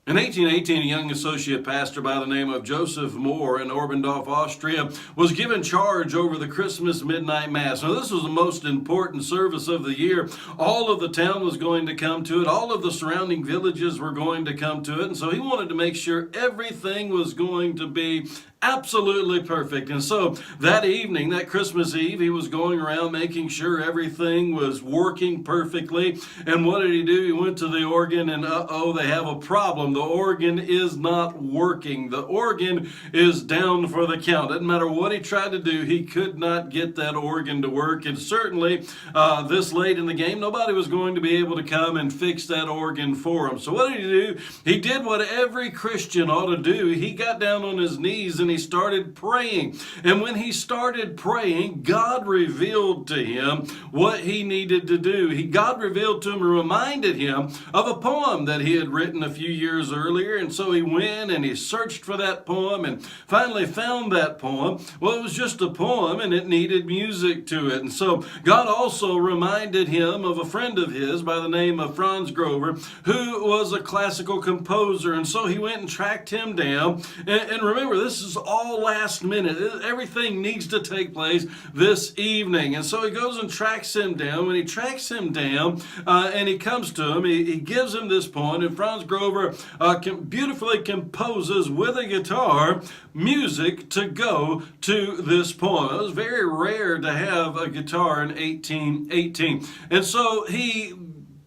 In 1818, a young associate pastor by the name of Joseph Moore in Oberndorf, Austria, was given charge over the Christmas midnight mass. Now, this was the most important service of the year. All of the town was going to come to it. All of the surrounding villages were going to come to it. And so he wanted to make sure everything was going to be absolutely perfect. And so that evening, that Christmas Eve, he was going around making sure everything was working perfectly. And what did he do? He went to the organ and they have a problem. The organ is not working. The organ is down for the count. Doesn't matter what he tried to do, he could not get that organ to work. And certainly this late in the game, nobody was going to be able to come and fix that organ for him. So what did he do? He did what every Christian ought to do. He got down on his knees and he started praying. And when he started praying, God revealed to him what he needed to do. God revealed to him and reminded him of a poem that he had written a few years earlier. And so he went and he searched for that poem and finally found that poem. Well, it was just a poem and it needed music to it. And so God also reminded him of a friend of his by the name of Franz Grover, who was a classical composer. And so he went and tracked him down. And remember, this is all last minute. Everything needs to take place this evening. And so he goes and tracks him down. When he tracks him down and he comes to him, he gives him this poem. And Franz Grover beautifully composes with a guitar music to go to this poem. It was very rare to have a guitar in 1818. And so he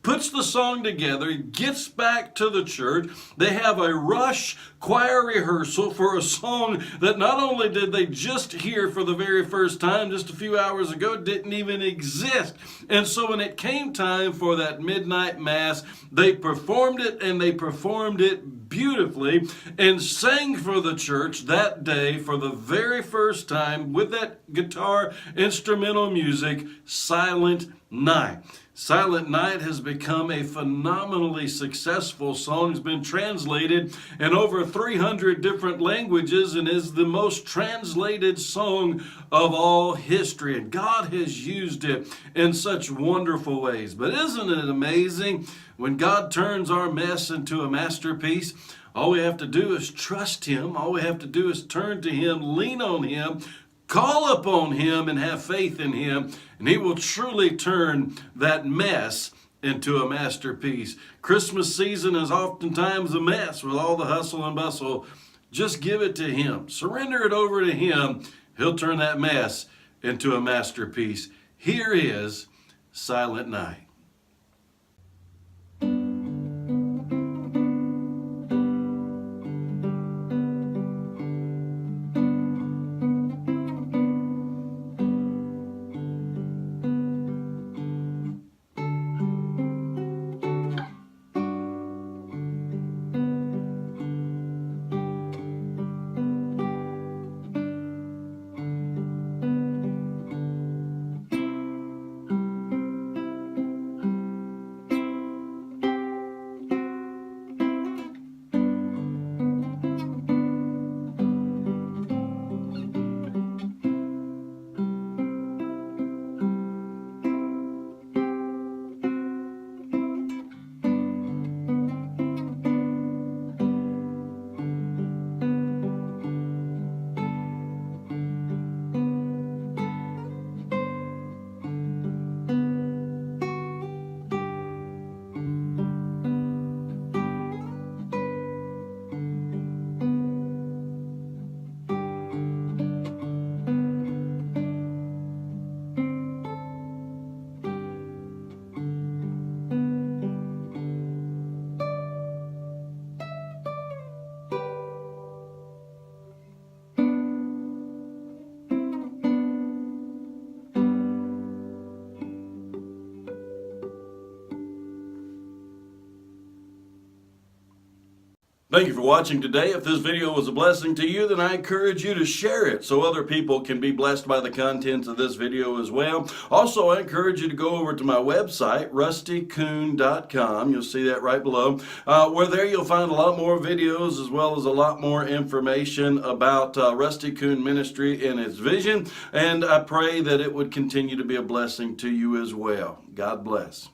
puts the song together, he gets back to the church. They have a rush choir rehearsal for a song that not only did they just hear for the very first time just a few hours ago, it didn't even exist. And so when it came time for that midnight mass, they performed it, and they performed it beautifully and sang for the church that day for the very first time with that guitar instrumental music, Silent Night. Silent Night has become a phenomenally successful song. It's been translated in over 300 different languages and is the most translated song of all history. And God has used it in such wonderful ways. But isn't it amazing when God turns our mess into a masterpiece? All we have to do is trust Him. All we have to do is turn to Him, lean on Him, call upon Him, and have faith in Him, and He will truly turn that mess into a masterpiece. Christmas season is oftentimes a mess with all the hustle and bustle. Just give it to Him. Surrender it over to Him. He'll turn that mess into a masterpiece. Here is Silent Night. Thank you for watching today. If this video was a blessing to you, then I encourage you to share it so other people can be blessed by the contents of this video as well. Also, I encourage you to go over to my website, rustykuhn.com. You'll see that right below, where there you'll find a lot more videos as well as a lot more information about Rusty Kuhn Ministry and its vision. And I pray that it would continue to be a blessing to you as well. God bless.